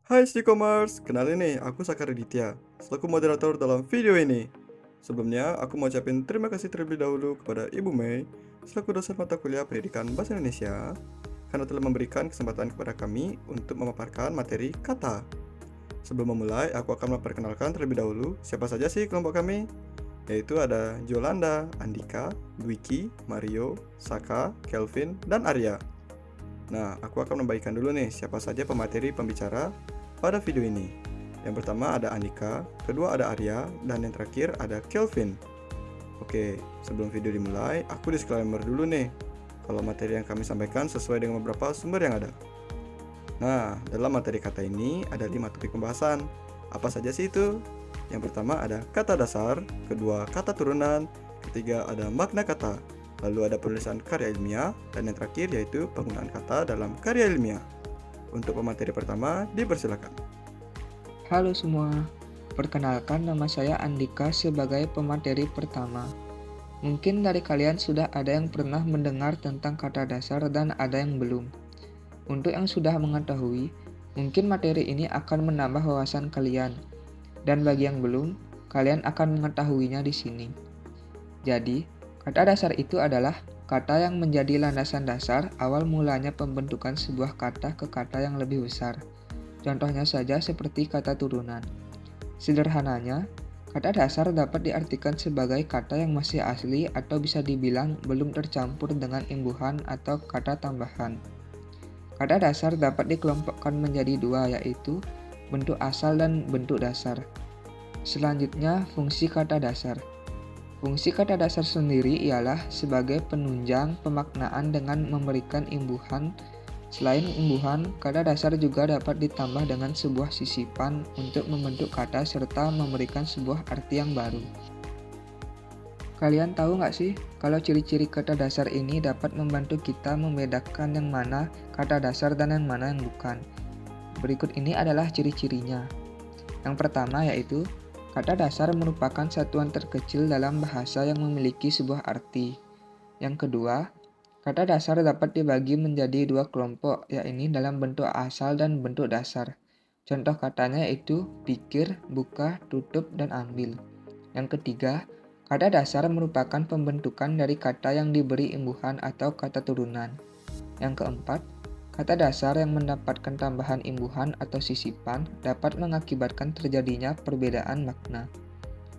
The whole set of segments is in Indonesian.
Hai Stikomers, kenalin nih, aku Sakar Ditya, selaku moderator dalam video ini. Sebelumnya, aku mau ucapin terima kasih terlebih dahulu kepada Ibu Mei, selaku dosen mata kuliah Pendidikan Bahasa Indonesia, karena telah memberikan kesempatan kepada kami untuk memaparkan materi kata. Sebelum memulai, aku akan memperkenalkan terlebih dahulu siapa saja sih kelompok kami, yaitu ada Jolanda, Andika, Dwiki, Mario, Saka, Kelvin, dan Arya. Nah, aku akan membagikan dulu nih siapa saja pemateri pembicara pada video ini. Yang pertama ada Andika, kedua ada Arya, dan yang terakhir ada Kelvin. Oke, sebelum video dimulai, aku disclaimer dulu nih. Kalau materi yang kami sampaikan sesuai dengan beberapa sumber yang ada. Nah, dalam materi kata ini ada 5 topik pembahasan. Apa saja sih itu? Yang pertama ada kata dasar, kedua kata turunan, ketiga ada makna kata, lalu ada penulisan karya ilmiah, dan yang terakhir yaitu penggunaan kata dalam karya ilmiah. Untuk pemateri pertama, dipersilakan. Halo semua, perkenalkan nama saya Andika sebagai pemateri pertama. Mungkin dari kalian sudah ada yang pernah mendengar tentang kata dasar dan ada yang belum. Untuk yang sudah mengetahui, mungkin materi ini akan menambah wawasan kalian. Dan bagi yang belum, kalian akan mengetahuinya di sini. Jadi, kata dasar itu adalah kata yang menjadi landasan dasar awal mulanya pembentukan sebuah kata ke kata yang lebih besar. Contohnya saja seperti kata turunan. Sederhananya, kata dasar dapat diartikan sebagai kata yang masih asli atau bisa dibilang belum tercampur dengan imbuhan atau kata tambahan. Kata dasar dapat dikelompokkan menjadi dua, yaitu bentuk asal dan bentuk dasar. Selanjutnya, fungsi kata dasar. Fungsi kata dasar sendiri ialah sebagai penunjang pemaknaan dengan memberikan imbuhan. Selain imbuhan, kata dasar juga dapat ditambah dengan sebuah sisipan untuk membentuk kata serta memberikan sebuah arti yang baru. Kalian tahu nggak sih kalau ciri-ciri kata dasar ini dapat membantu kita membedakan yang mana kata dasar dan yang mana yang bukan? Berikut ini adalah ciri-cirinya. Yang pertama yaitu, kata dasar merupakan satuan terkecil dalam bahasa yang memiliki sebuah arti. Yang kedua, kata dasar dapat dibagi menjadi dua kelompok, yakni dalam bentuk asal dan bentuk dasar. Contoh katanya yaitu pikir, buka, tutup, dan ambil. Yang ketiga, kata dasar merupakan pembentukan dari kata yang diberi imbuhan atau kata turunan. Yang keempat, kata dasar yang mendapatkan tambahan imbuhan atau sisipan dapat mengakibatkan terjadinya perbedaan makna.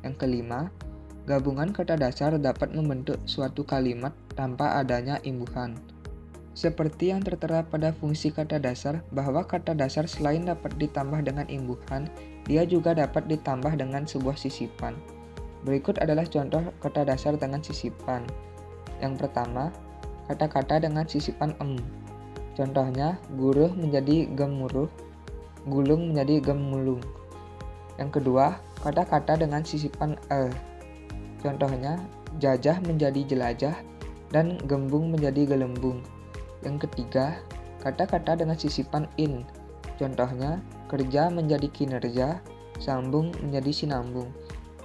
Yang kelima, gabungan kata dasar dapat membentuk suatu kalimat tanpa adanya imbuhan. Seperti yang tertera pada fungsi kata dasar, bahwa kata dasar selain dapat ditambah dengan imbuhan, dia juga dapat ditambah dengan sebuah sisipan. Berikut adalah contoh kata dasar dengan sisipan. Yang pertama, kata-kata dengan sisipan em. Contohnya, guruh menjadi gemuruh, gulung menjadi gemulung. Yang kedua, kata-kata dengan sisipan el. Contohnya, jajah menjadi jelajah, dan gembung menjadi gelembung. Yang ketiga, kata-kata dengan sisipan in. Contohnya, kerja menjadi kinerja, sambung menjadi sinambung.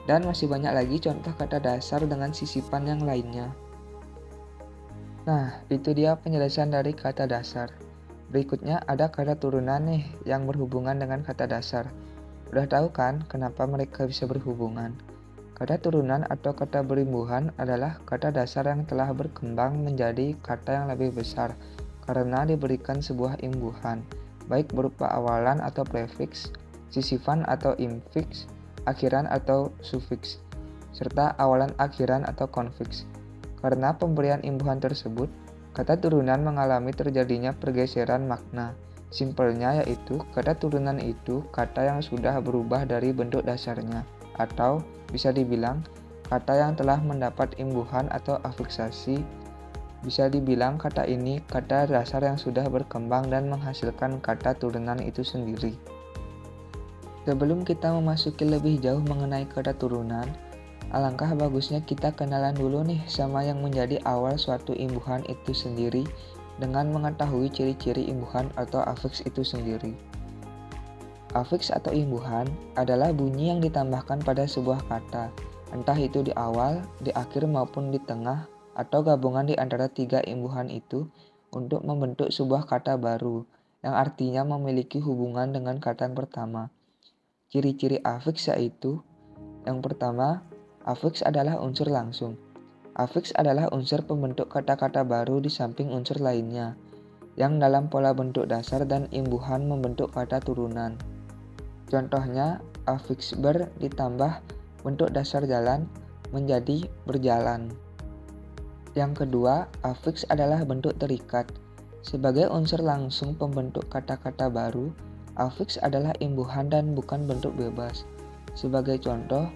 Dan masih banyak lagi contoh kata dasar dengan sisipan yang lainnya. Nah, itu dia penjelasan dari kata dasar. Berikutnya ada kata turunan nih yang berhubungan dengan kata dasar. Udah tahu kan kenapa mereka bisa berhubungan? Kata turunan atau kata berimbuhan adalah kata dasar yang telah berkembang menjadi kata yang lebih besar karena diberikan sebuah imbuhan, baik berupa awalan atau prefiks, sisifan atau infiks, akhiran atau sufiks, serta awalan akhiran atau konfiks. Karena pemberian imbuhan tersebut, kata turunan mengalami terjadinya pergeseran makna. Simpelnya yaitu kata turunan itu kata yang sudah berubah dari bentuk dasarnya, atau bisa dibilang kata yang telah mendapat imbuhan atau afiksasi. Bisa dibilang kata ini kata dasar yang sudah berkembang dan menghasilkan kata turunan itu sendiri. Sebelum kita memasuki lebih jauh mengenai kata turunan, alangkah bagusnya kita kenalan dulu nih sama yang menjadi awal suatu imbuhan itu sendiri dengan mengetahui ciri-ciri imbuhan atau afiks itu sendiri. Afiks atau imbuhan adalah bunyi yang ditambahkan pada sebuah kata, entah itu di awal, di akhir maupun di tengah, atau gabungan di antara tiga imbuhan itu untuk membentuk sebuah kata baru. yang artinya memiliki hubungan dengan kata yang pertama. Ciri-ciri afiks yaitu, yang pertama, afiks adalah unsur langsung. Afiks adalah unsur pembentuk kata-kata baru di samping unsur lainnya, yang dalam pola bentuk dasar dan imbuhan membentuk kata turunan. Contohnya, afiks ber ditambah bentuk dasar jalan menjadi berjalan. Yang kedua, afiks adalah bentuk terikat. Sebagai unsur langsung pembentuk kata-kata baru, afiks adalah imbuhan dan bukan bentuk bebas. Sebagai contoh,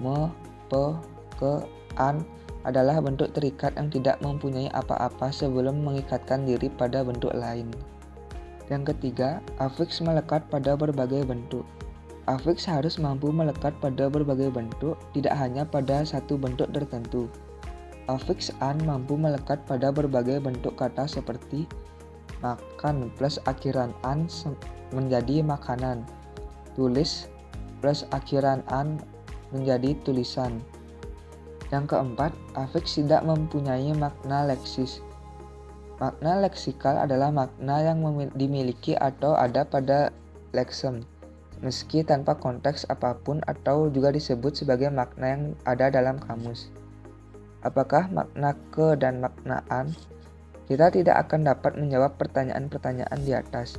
me, pe, ke, an adalah bentuk terikat yang tidak mempunyai apa-apa sebelum mengikatkan diri pada bentuk lain. Yang ketiga, afiks melekat pada berbagai bentuk. Afiks harus mampu melekat pada berbagai bentuk, tidak hanya pada satu bentuk tertentu. Afiks an mampu melekat pada berbagai bentuk kata seperti makan plus akhiran an menjadi makanan, tulis plus akhiran an menjadi tulisan. Yang keempat, afiks tidak mempunyai makna leksis. Makna leksikal adalah makna yang dimiliki atau ada pada leksem, meski tanpa konteks apapun atau juga disebut sebagai makna yang ada dalam kamus. Apakah makna ke dan makna an? Kita tidak akan dapat menjawab pertanyaan-pertanyaan di atas.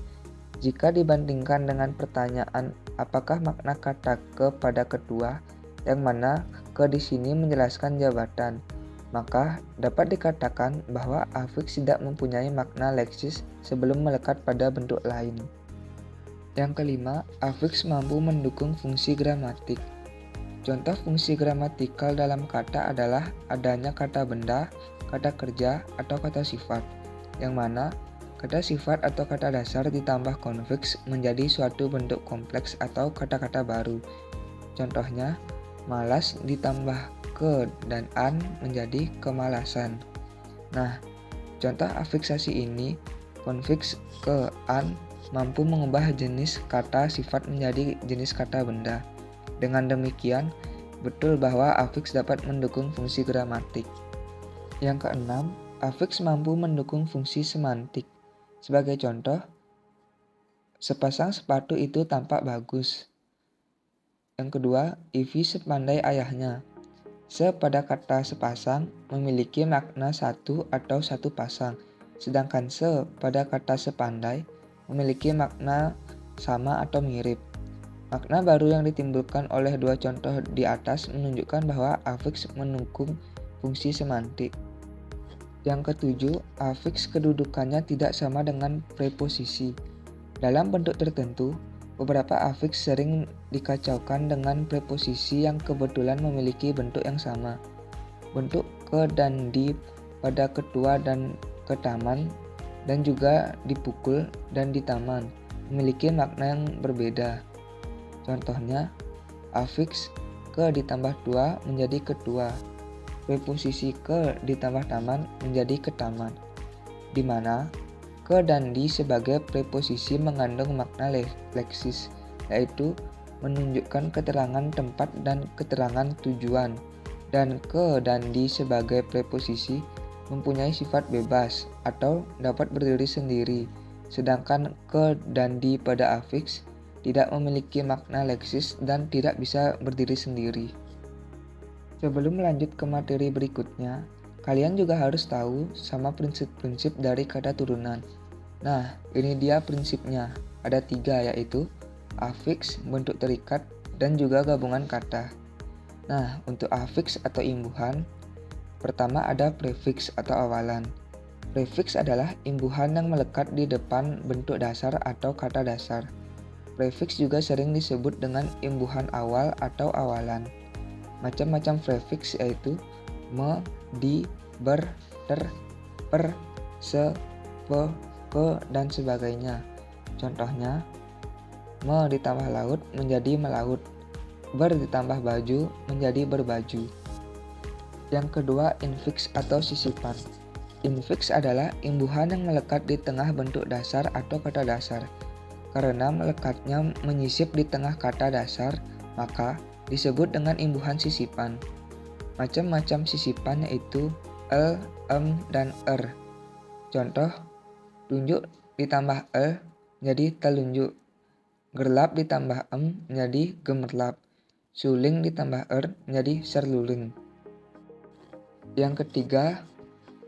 Jika dibandingkan dengan pertanyaan apakah makna kata ke pada ketua, yang mana ke di sini menjelaskan jabatan, maka dapat dikatakan bahwa afiks tidak mempunyai makna leksis sebelum melekat pada bentuk lain. Yang kelima, afiks mampu mendukung fungsi gramatik. Contoh fungsi gramatikal dalam kata adalah adanya kata benda, kata kerja, atau kata sifat, yang mana kata sifat atau kata dasar ditambah konfiks menjadi suatu bentuk kompleks atau kata-kata baru. Contohnya, malas ditambah ke dan an menjadi kemalasan. Nah, contoh afiksasi ini, konfiks ke an mampu mengubah jenis kata sifat menjadi jenis kata benda. Dengan demikian, betul bahwa afiks dapat mendukung fungsi gramatik. Yang keenam, afiks mampu mendukung fungsi semantik. Sebagai contoh, sepasang sepatu itu tampak bagus. Yang kedua, Ivy sepandai ayahnya. Se pada kata sepasang memiliki makna satu atau satu pasang, sedangkan se pada kata sepandai memiliki makna sama atau mirip. Makna baru yang ditimbulkan oleh dua contoh di atas menunjukkan bahwa afiks mendukung fungsi semantik. Yang ketujuh, afiks kedudukannya tidak sama dengan preposisi. Dalam bentuk tertentu, beberapa afiks sering dikacaukan dengan preposisi yang kebetulan memiliki bentuk yang sama. Bentuk ke dan di pada ketua dan ke taman, dan juga dipukul dan di taman, memiliki makna yang berbeda. Contohnya, afiks ke ditambah tua menjadi ketua, preposisi ke ditambah taman menjadi ketaman, di mana ke dan di sebagai preposisi mengandung makna leksis, yaitu menunjukkan keterangan tempat dan keterangan tujuan, dan ke dan di sebagai preposisi mempunyai sifat bebas atau dapat berdiri sendiri, sedangkan ke dan di pada afiks tidak memiliki makna leksis dan tidak bisa berdiri sendiri. Sebelum lanjut ke materi berikutnya, kalian juga harus tahu sama prinsip-prinsip dari kata turunan. Nah, ini dia prinsipnya. Ada 3, yaitu afiks, bentuk terikat, dan juga gabungan kata. Nah, untuk afiks atau imbuhan, pertama ada prefiks atau awalan. Prefiks adalah imbuhan yang melekat di depan bentuk dasar atau kata dasar. Prefiks juga sering disebut dengan imbuhan awal atau awalan. Macam-macam prefiks yaitu me, di, ber, ter, per, se, pe, ke, dan sebagainya. Contohnya, me ditambah laut menjadi melaut, ber ditambah baju menjadi berbaju. Yang kedua, infiks atau sisipan. Infiks adalah imbuhan yang melekat di tengah bentuk dasar atau kata dasar. Karena melekatnya menyisip di tengah kata dasar, maka disebut dengan imbuhan sisipan. Macam-macam sisipan yaitu dan er. Contoh, tunjuk ditambah menjadi telunjuk. Gerlap ditambah em menjadi gemerlap. Suling ditambah er menjadi serluling. Yang ketiga,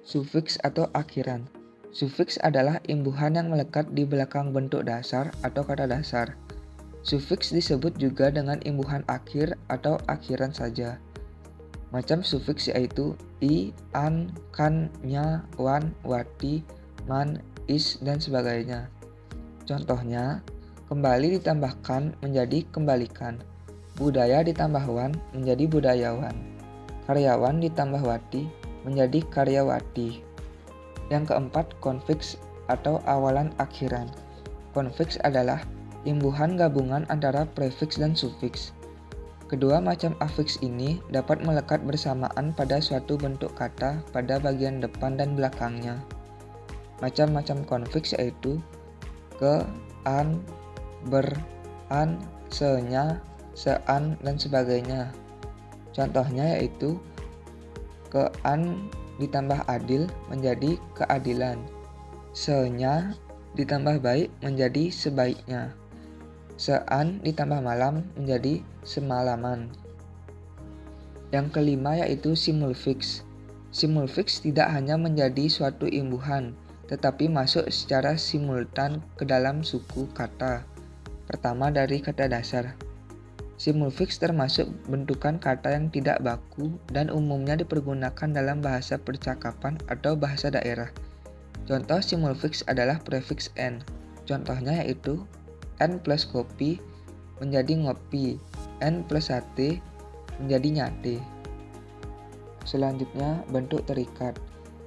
sufiks atau akhiran. Sufiks adalah imbuhan yang melekat di belakang bentuk dasar atau kata dasar. Sufiks disebut juga dengan imbuhan akhir atau akhiran saja. Macam sufiks yaitu i, an, kan, nya, wan, wati, man, is, dan sebagainya. Contohnya, kembali ditambahkan menjadi kembalikan. Budaya ditambah wan menjadi budayawan. Karyawan ditambah wati menjadi karyawati. Yang keempat, konfiks atau awalan akhiran. Konfiks adalah imbuhan gabungan antara prefiks dan sufiks. Kedua macam afiks ini dapat melekat bersamaan pada suatu bentuk kata pada bagian depan dan belakangnya. Macam-macam konfiks yaitu ke, an, ber, an, senya, sean, dan sebagainya. Contohnya yaitu ke-an ditambah adil menjadi keadilan. Senya ditambah baik menjadi sebaiknya. Sean ditambah malam menjadi semalaman. Yang kelima yaitu simulfiks. Simulfiks tidak hanya menjadi suatu imbuhan, tetapi masuk secara simultan ke dalam suku kata. Pertama dari kata dasar. Simulfiks termasuk bentukan kata yang tidak baku dan umumnya dipergunakan dalam bahasa percakapan atau bahasa daerah. Contoh simulfiks adalah prefiks n. Contohnya yaitu n plus kopi menjadi ngopi, n plus sate menjadi nyate. Selanjutnya, bentuk terikat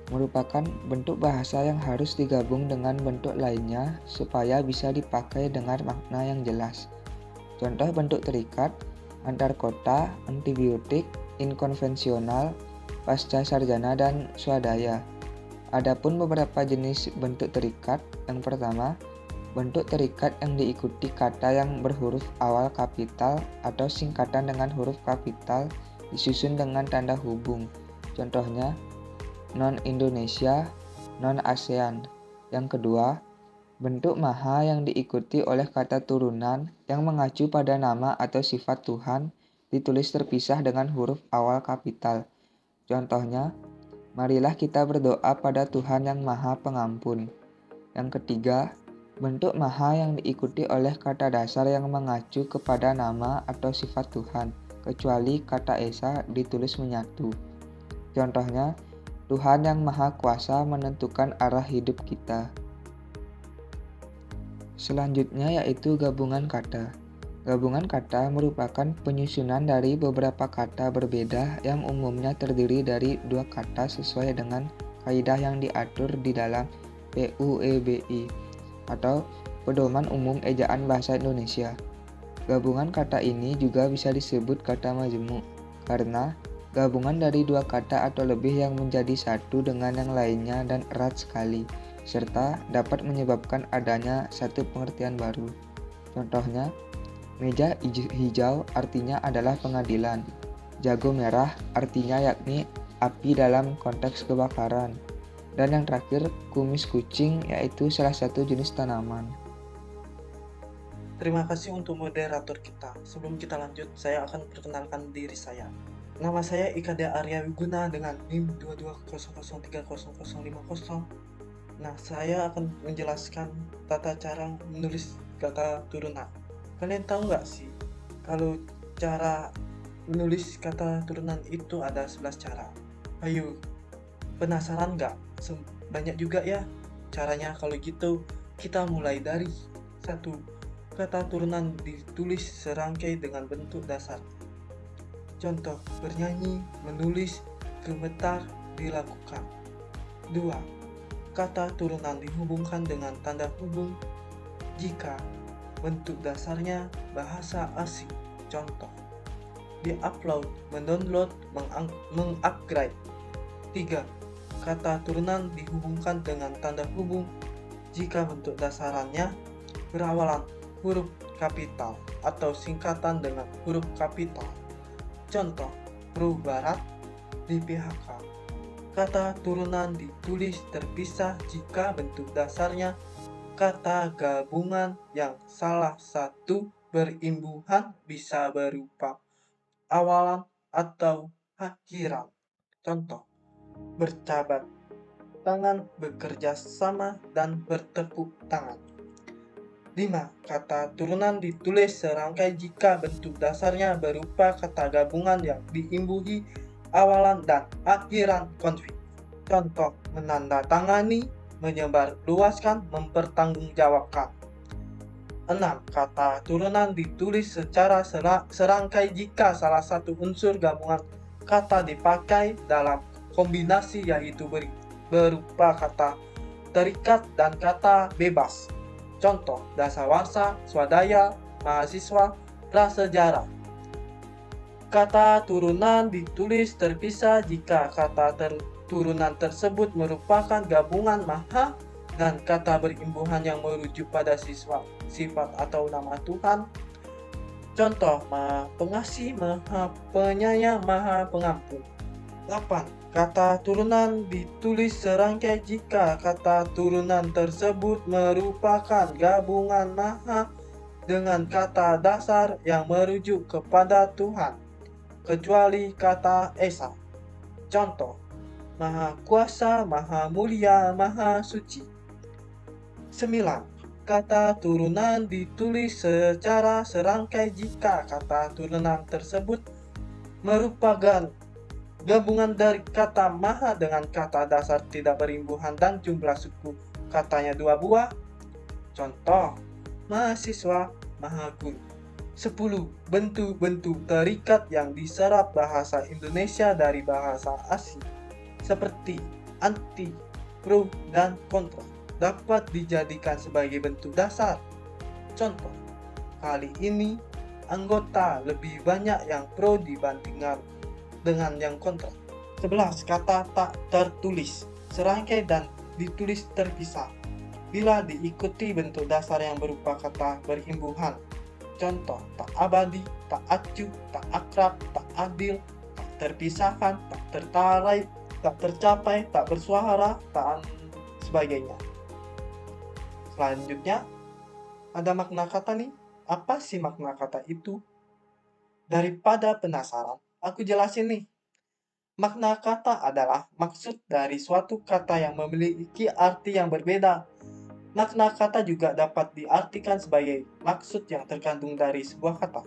merupakan bentuk bahasa yang harus digabung dengan bentuk lainnya supaya bisa dipakai dengan makna yang jelas. Contoh bentuk terikat: antar kota, antibiotik, inkonvensional, pasca sarjana, dan swadaya. Adapun beberapa jenis bentuk terikat. Yang pertama, bentuk terikat yang diikuti kata yang berhuruf awal kapital atau singkatan dengan huruf kapital disusun dengan tanda hubung. Contohnya, non-Indonesia, non-ASEAN. Yang kedua, bentuk maha yang diikuti oleh kata turunan yang mengacu pada nama atau sifat Tuhan ditulis terpisah dengan huruf awal kapital. Contohnya, marilah kita berdoa pada Tuhan yang Maha Pengampun. Yang ketiga, bentuk maha yang diikuti oleh kata dasar yang mengacu kepada nama atau sifat Tuhan, kecuali kata esa ditulis menyatu. Contohnya, Tuhan yang Maha Kuasa menentukan arah hidup kita. Selanjutnya yaitu gabungan kata. Gabungan kata merupakan penyusunan dari beberapa kata berbeda yang umumnya terdiri dari dua kata sesuai dengan kaidah yang diatur di dalam PUEBI atau Pedoman Umum Ejaan Bahasa Indonesia. Gabungan kata ini juga bisa disebut kata majemuk karena gabungan dari dua kata atau lebih yang menjadi satu dengan yang lainnya dan erat sekali, serta dapat menyebabkan adanya satu pengertian baru. Contohnya, meja hijau artinya adalah pengadilan, jago merah artinya yakni api dalam konteks kebakaran, dan yang terakhir, kumis kucing yaitu salah satu jenis tanaman. Terima kasih untuk moderator kita. Sebelum kita lanjut, saya akan perkenalkan diri saya. Nama saya Ikada Arya Wiguna dengan NIM 22003050. Nah, saya akan menjelaskan tata cara menulis kata turunan. Kalian tahu nggak sih, kalau cara menulis kata turunan itu ada 11 cara. Ayo, penasaran nggak? Banyak juga ya caranya. Kalau gitu, kita mulai dari 1. Kata turunan ditulis serangkai dengan bentuk dasar. Contoh, bernyanyi, menulis, gemetar, dilakukan. 2. Kata turunan dihubungkan dengan tanda hubung jika bentuk dasarnya bahasa asing. Contoh, di-upload, mendownload, mengupgrade. 3. Kata turunan dihubungkan dengan tanda hubung jika bentuk dasarannya berawalan huruf kapital atau singkatan dengan huruf kapital. Contoh, Pro Barat, DPHK. Kata turunan ditulis terpisah jika bentuk dasarnya kata gabungan yang salah satu berimbuhan bisa berupa awalan atau akhiran. Contoh, berjabat tangan, bekerja sama, dan bertepuk tangan. 5. Kata turunan ditulis serangkai jika bentuk dasarnya berupa kata gabungan yang diimbuhi awalan dan akhiran konflik. Contoh, menandatangani, menyebarluaskan, mempertanggungjawabkan. 6. Kata turunan ditulis secara serangkai jika salah satu unsur gabungan kata dipakai dalam kombinasi, yaitu berupa kata terikat dan kata bebas. Contoh, dasawarsa, swadaya, mahasiswa, prasejarah. Kata turunan ditulis terpisah jika kata turunan tersebut merupakan gabungan maha dan kata berimbuhan yang merujuk pada sifat atau nama Tuhan. Contoh, maha pengasih, maha penyayang, maha pengampun. 8. Kata turunan ditulis serangkai jika kata turunan tersebut merupakan gabungan maha dengan kata dasar yang merujuk kepada Tuhan, kecuali kata esa. Contoh, maha kuasa, maha mulia, maha suci. 9. Kata turunan ditulis secara serangkai jika kata turunan tersebut merupakan gabungan dari kata maha dengan kata dasar tidak berimbuhan dan jumlah suku katanya 2 buah. Contoh, mahasiswa, maha guru. 10. Bentuk-bentuk terikat yang diserap bahasa Indonesia dari bahasa asing seperti anti, pro, dan kontra dapat dijadikan sebagai bentuk dasar. Contoh, kali ini anggota lebih banyak yang pro dibandingkan dengan yang kontra. 11. Kata tak tertulis serangkai dan ditulis terpisah bila diikuti bentuk dasar yang berupa kata berimbuhan. Contoh, tak abadi, tak acuh, tak akrab, tak adil, tak terpisahkan, tak tertarai, tak tercapai, tak bersuara, tak sebagainya. Selanjutnya, ada makna kata nih. Apa sih makna kata itu? Daripada penasaran, aku jelasin nih. Makna kata adalah maksud dari suatu kata yang memiliki arti yang berbeda. Makna kata juga dapat diartikan sebagai maksud yang terkandung dari sebuah kata.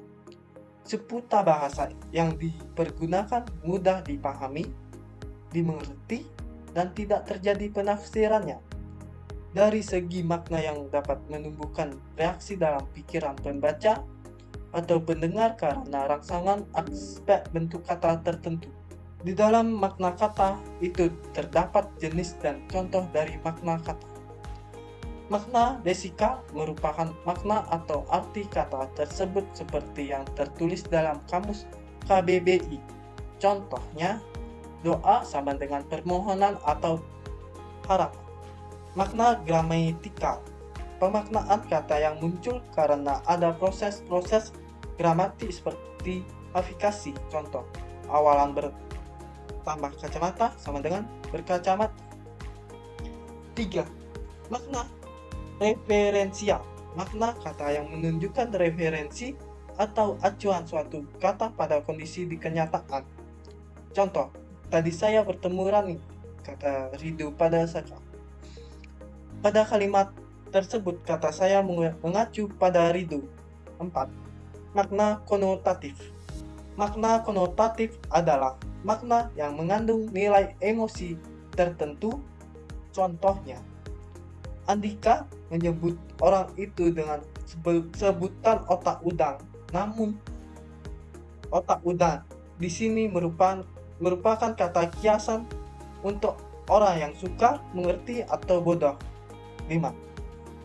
Seputar bahasa yang dipergunakan mudah dipahami, dimengerti, dan tidak terjadi penafsirannya. Dari segi makna yang dapat menumbuhkan reaksi dalam pikiran pembaca atau pendengar karena rangsangan aspek bentuk kata tertentu. Di dalam makna kata itu terdapat jenis dan contoh dari makna kata. Makna lesikal merupakan makna atau arti kata tersebut seperti yang tertulis dalam kamus KBBI. Contohnya, doa sama dengan permohonan atau harapan. Makna gramatikal, pemaknaan kata yang muncul karena ada proses-proses gramatik seperti afikasi. Contoh, awalan bertambah kacamata sama dengan berkacamata. 3. Makna referensial, makna kata yang menunjukkan referensi atau acuan suatu kata pada kondisi di kenyataan. Contoh, tadi saya bertemu Rani, kata Rido pada Saka. Pada kalimat tersebut kata saya mengacu pada Rido. 4. Makna konotatif. Makna konotatif adalah makna yang mengandung nilai emosi tertentu. Contohnya, Andika menyebut orang itu dengan sebutan otak udang. Namun, otak udang di sini merupakan kata kiasan untuk orang yang suka, mengerti, atau bodoh. 5.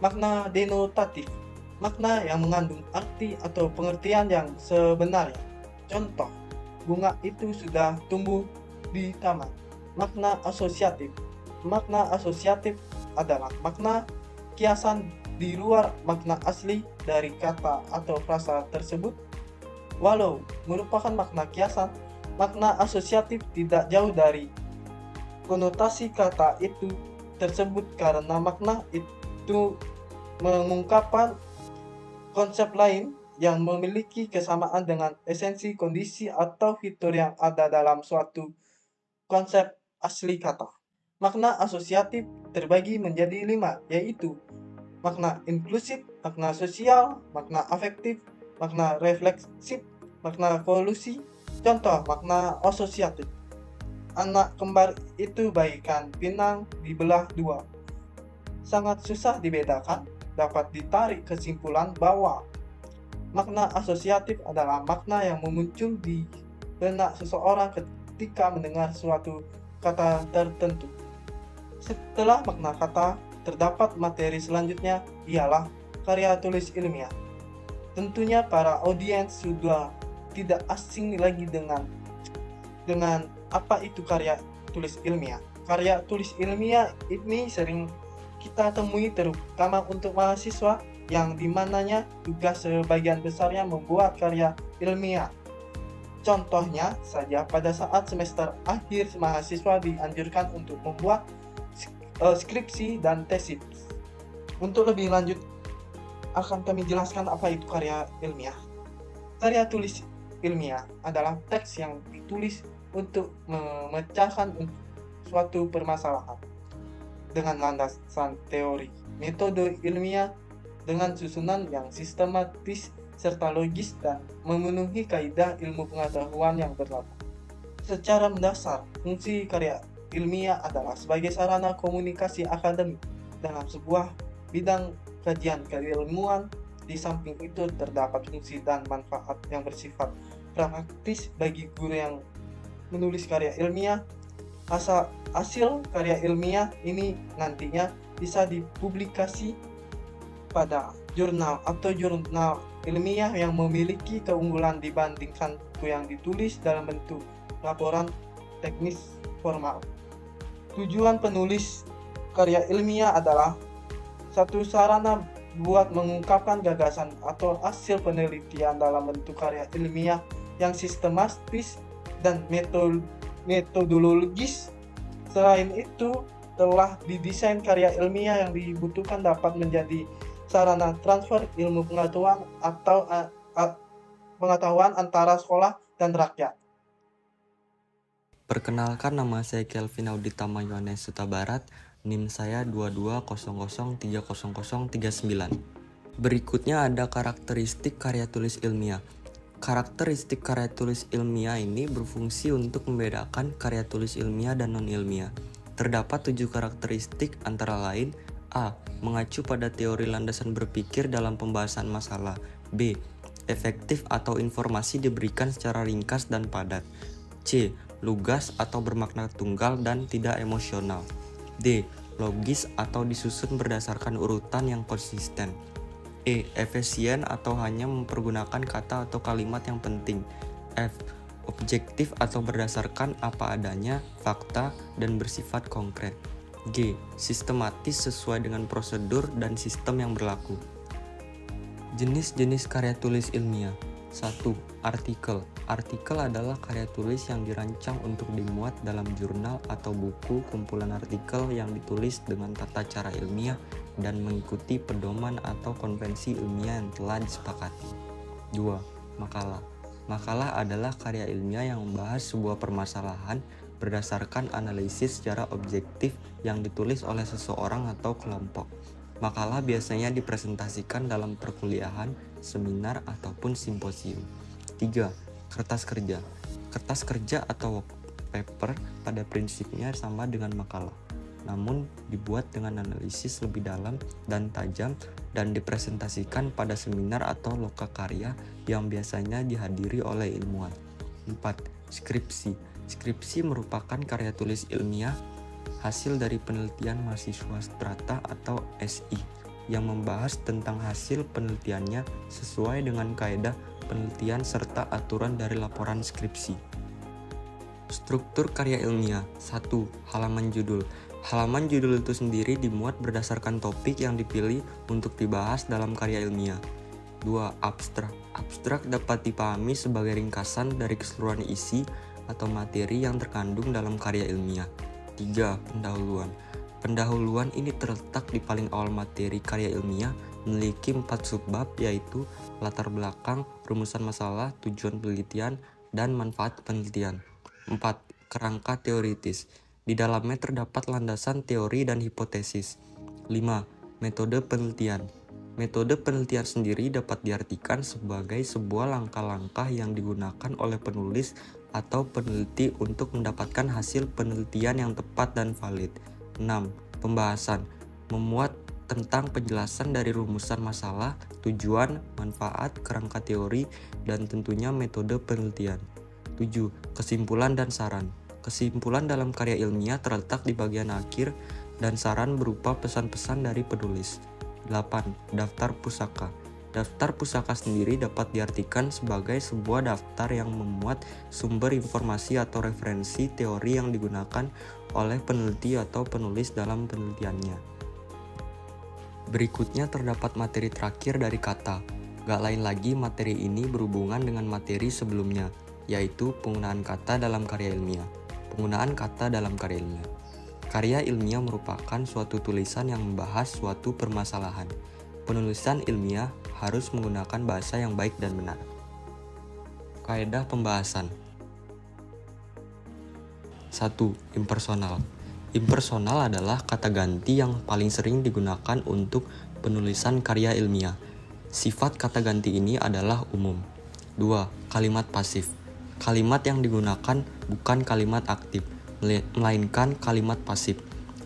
Makna denotatif, makna yang mengandung arti atau pengertian yang sebenarnya. Contoh, bunga itu sudah tumbuh di taman. Makna asosiatif, makna asosiatif adalah makna kiasan di luar makna asli dari kata atau frasa tersebut. Walau merupakan makna kiasan, makna asosiatif tidak jauh dari konotasi kata itu tersebut karena makna itu mengungkapkan konsep lain yang memiliki kesamaan dengan esensi, kondisi, atau fitur yang ada dalam suatu konsep asli kata. Makna asosiatif terbagi menjadi 5, yaitu makna inklusif, makna sosial, makna afektif, makna refleksif, makna kolusi. Contoh makna asosiatif. Anak kembar itu bagaikan pinang dibelah dua. Sangat susah dibedakan, dapat ditarik kesimpulan bahwa makna asosiatif adalah makna yang muncul di benak seseorang ketika mendengar suatu kata tertentu. Setelah makna kata, terdapat materi selanjutnya ialah karya tulis ilmiah. Tentunya para audiens sudah tidak asing lagi dengan apa itu karya tulis ilmiah. Karya tulis ilmiah ini sering kita temui terutama untuk mahasiswa yang dimananya tugas sebagian besarnya membuat karya ilmiah. Contohnya saja pada saat semester akhir mahasiswa dianjurkan untuk membuat skripsi dan tesis. Untuk lebih lanjut akan kami jelaskan apa itu karya ilmiah. Karya tulis ilmiah adalah teks yang ditulis untuk memecahkan suatu permasalahan dengan landasan teori, metode ilmiah dengan susunan yang sistematis serta logis dan memenuhi kaidah ilmu pengetahuan yang berlaku. Secara mendasar, fungsi karya ilmiah adalah sebagai sarana komunikasi akademik dalam sebuah bidang kajian keilmuan. Di samping itu terdapat fungsi dan manfaat yang bersifat praktis bagi guru yang menulis karya ilmiah. Hasil karya ilmiah ini nantinya bisa dipublikasi pada jurnal atau jurnal ilmiah yang memiliki keunggulan dibandingkan buku yang ditulis dalam bentuk laporan teknis formal. Tujuan penulis karya ilmiah adalah satu sarana buat mengungkapkan gagasan atau hasil penelitian dalam bentuk karya ilmiah yang sistematis dan metodologis. Selain itu, telah didesain karya ilmiah yang dibutuhkan dapat menjadi sarana transfer ilmu pengetahuan atau pengetahuan antara sekolah dan rakyat. Perkenalkan, nama saya Kelvin Auditama Yohanes Suta Barat, NIM saya 2200300039. Berikutnya ada karakteristik karya tulis ilmiah. Karakteristik karya tulis ilmiah ini berfungsi untuk membedakan karya tulis ilmiah dan non-ilmiah. Terdapat 7 karakteristik antara lain: A. Mengacu pada teori landasan berpikir dalam pembahasan masalah. B. Efektif atau informasi diberikan secara ringkas dan padat. C. Lugas atau bermakna tunggal dan tidak emosional. D. Logis atau disusun berdasarkan urutan yang konsisten. E. Efisien atau hanya mempergunakan kata atau kalimat yang penting. F. Objektif atau berdasarkan apa adanya, fakta, dan bersifat konkret. G. Sistematis sesuai dengan prosedur dan sistem yang berlaku. Jenis-jenis karya tulis ilmiah. 1. Artikel. Artikel adalah karya tulis yang dirancang untuk dimuat dalam jurnal atau buku kumpulan artikel yang ditulis dengan tata cara ilmiah dan mengikuti pedoman atau konvensi ilmiah yang telah disepakati. 2. Makalah. Makalah adalah karya ilmiah yang membahas sebuah permasalahan berdasarkan analisis secara objektif yang ditulis oleh seseorang atau kelompok. Makalah biasanya dipresentasikan dalam perkuliahan, seminar, ataupun simposium. 3. Kertas kerja. Kertas kerja atau work paper pada prinsipnya sama dengan makalah, namun dibuat dengan analisis lebih dalam dan tajam dan dipresentasikan pada seminar atau lokakarya yang biasanya dihadiri oleh ilmuwan. 4. Skripsi. Skripsi merupakan karya tulis ilmiah hasil dari penelitian mahasiswa strata atau SI yang membahas tentang hasil penelitiannya sesuai dengan kaedah penelitian serta aturan dari laporan skripsi. Struktur karya ilmiah. 1. Halaman judul. Halaman judul itu sendiri dimuat berdasarkan topik yang dipilih untuk dibahas dalam karya ilmiah. 2. Abstrak. Abstrak dapat dipahami sebagai ringkasan dari keseluruhan isi atau materi yang terkandung dalam karya ilmiah. 3. Pendahuluan. Pendahuluan ini terletak di paling awal materi karya ilmiah, memiliki 4 subbab, yaitu latar belakang, rumusan masalah, tujuan penelitian, dan manfaat penelitian. 4. Kerangka teoritis. Di dalamnya terdapat landasan teori dan hipotesis. 5. Metode penelitian. Metode penelitian sendiri dapat diartikan sebagai sebuah langkah-langkah yang digunakan oleh penulis atau peneliti untuk mendapatkan hasil penelitian yang tepat dan valid. 6. Pembahasan. Memuat tentang penjelasan dari rumusan masalah, tujuan, manfaat, kerangka teori, dan tentunya metode penelitian. 7. Kesimpulan dan saran. Kesimpulan dalam karya ilmiah terletak di bagian akhir dan saran berupa pesan-pesan dari penulis. 8. Daftar pusaka. Daftar pusaka sendiri dapat diartikan sebagai sebuah daftar yang memuat sumber informasi atau referensi teori yang digunakan oleh peneliti atau penulis dalam penelitiannya. Berikutnya terdapat materi terakhir dari kata. Gak lain lagi materi ini berhubungan dengan materi sebelumnya, yaitu penggunaan kata dalam karya ilmiah. Penggunaan kata dalam karya ilmiah. Karya ilmiah merupakan suatu tulisan yang membahas suatu permasalahan. Penulisan ilmiah harus menggunakan bahasa yang baik dan benar. Kaedah pembahasan. 1. Impersonal. Impersonal adalah kata ganti yang paling sering digunakan untuk penulisan karya ilmiah. Sifat kata ganti ini adalah umum. 2. Kalimat pasif. Kalimat yang digunakan bukan kalimat aktif, melainkan kalimat pasif.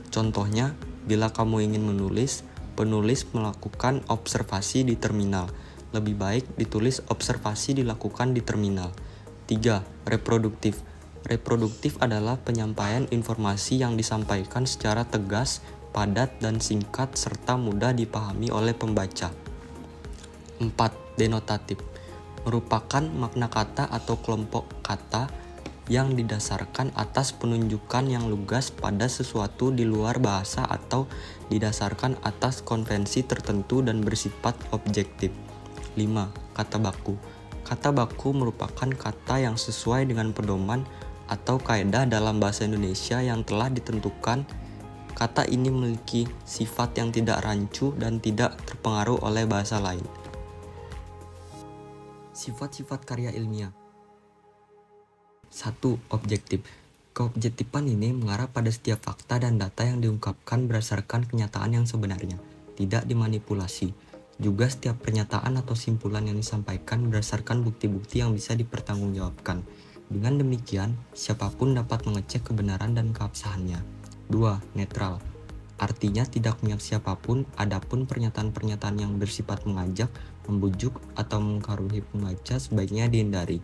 Contohnya, bila kamu ingin menulis, penulis melakukan observasi di terminal. Lebih baik ditulis observasi dilakukan di terminal. 3. Reproduktif. Reproduktif adalah penyampaian informasi yang disampaikan secara tegas, padat, dan singkat serta mudah dipahami oleh pembaca. 4. Denotatif. Merupakan makna kata atau kelompok kata yang didasarkan atas penunjukan yang lugas pada sesuatu di luar bahasa atau didasarkan atas konvensi tertentu dan bersifat objektif. 5. Kata baku. Kata baku merupakan kata yang sesuai dengan pedoman atau kaedah dalam bahasa Indonesia yang telah ditentukan. Kata ini memiliki sifat yang tidak rancu dan tidak terpengaruh oleh bahasa lain. Sifat-sifat karya ilmiah. 1. Objektif. Keobjektifan ini mengarah pada setiap fakta dan data yang diungkapkan berdasarkan kenyataan yang sebenarnya, tidak dimanipulasi. Juga setiap pernyataan atau simpulan yang disampaikan berdasarkan bukti-bukti yang bisa dipertanggungjawabkan. Dengan demikian, siapapun dapat mengecek kebenaran dan keabsahannya. 2. Netral. Artinya tidak memihak siapapun, adapun pernyataan-pernyataan yang bersifat mengajak, membujuk, atau mengkaruhi pembaca sebaiknya dihindari.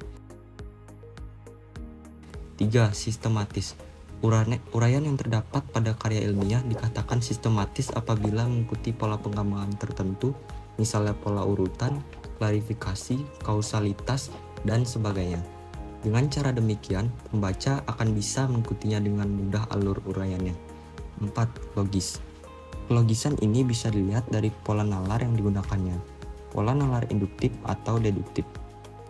3. Sistematis. Uraian yang terdapat pada karya ilmiah dikatakan sistematis apabila mengikuti pola pengembangan tertentu, misalnya pola urutan, klarifikasi, kausalitas, dan sebagainya. Dengan cara demikian, pembaca akan bisa mengikutinya dengan mudah alur uraiannya. 4. Logis. Kelogisan ini bisa dilihat dari pola nalar yang digunakannya, pola nalar induktif atau deduktif.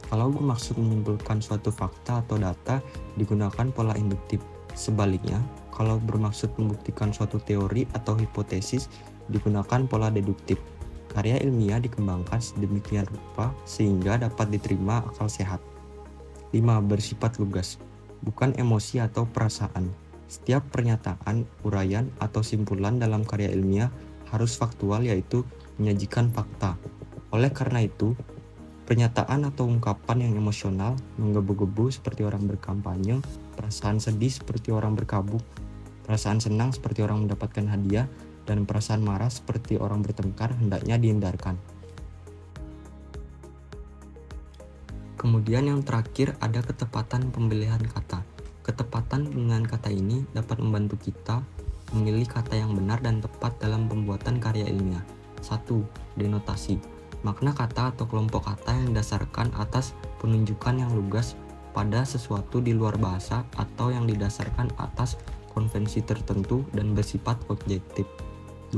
Kalau bermaksud menyimpulkan suatu fakta atau data, digunakan pola induktif. Sebaliknya, kalau bermaksud membuktikan suatu teori atau hipotesis, digunakan pola deduktif. Karya ilmiah dikembangkan sedemikian rupa sehingga dapat diterima akal sehat. 5. Bersifat lugas, bukan emosi atau perasaan. Setiap pernyataan, uraian, atau simpulan dalam karya ilmiah harus faktual, yaitu menyajikan fakta. Oleh karena itu, pernyataan atau ungkapan yang emosional, menggebu-gebu seperti orang berkampanye, perasaan sedih seperti orang berkabung, perasaan senang seperti orang mendapatkan hadiah, dan perasaan marah seperti orang bertengkar hendaknya dihindarkan. Kemudian yang terakhir ada ketepatan pemilihan kata. Ketepatan pemilihan kata ini dapat membantu kita memilih kata yang benar dan tepat dalam pembuatan karya ilmiah. 1. Denotasi. Makna kata atau kelompok kata yang didasarkan atas penunjukan yang lugas pada sesuatu di luar bahasa atau yang didasarkan atas konvensi tertentu dan bersifat objektif. 2.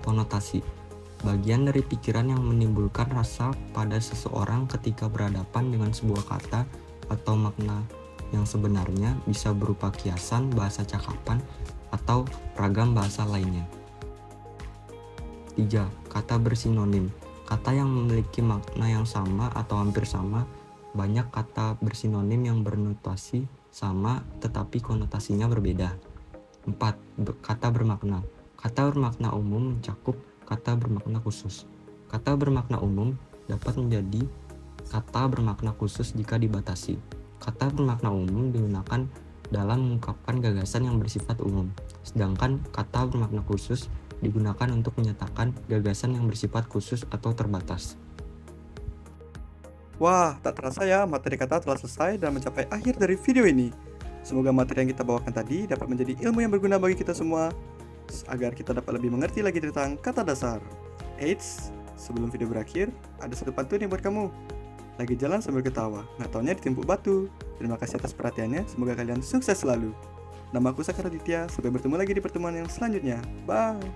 Konotasi. Bagian dari pikiran yang menimbulkan rasa pada seseorang ketika berhadapan dengan sebuah kata atau makna yang sebenarnya, bisa berupa kiasan, bahasa cakapan, atau ragam bahasa lainnya. 3. Kata bersinonim. Kata yang memiliki makna yang sama atau hampir sama. Banyak kata bersinonim yang bernotasi sama tetapi konotasinya berbeda. 4. Kata bermakna. Kata bermakna umum mencakup kata bermakna khusus. Kata bermakna umum dapat menjadi kata bermakna khusus jika dibatasi. Kata bermakna umum digunakan dalam mengungkapkan gagasan yang bersifat umum, sedangkan kata bermakna khusus digunakan untuk menyatakan gagasan yang bersifat khusus atau terbatas. Wah, tak terasa ya, materi kata telah selesai dan mencapai akhir dari video ini. Semoga materi yang kita bawakan tadi dapat menjadi ilmu yang berguna bagi kita semua, agar kita dapat lebih mengerti lagi tentang kata dasar. Eits, sebelum video berakhir, ada satu pantun nih buat kamu. Lagi jalan sambil ketawa, nggak taunya ditimpuk batu. Terima kasih atas perhatiannya, semoga kalian sukses selalu. Nama aku Sakar Aditya, sampai bertemu lagi di pertemuan yang selanjutnya. Bye!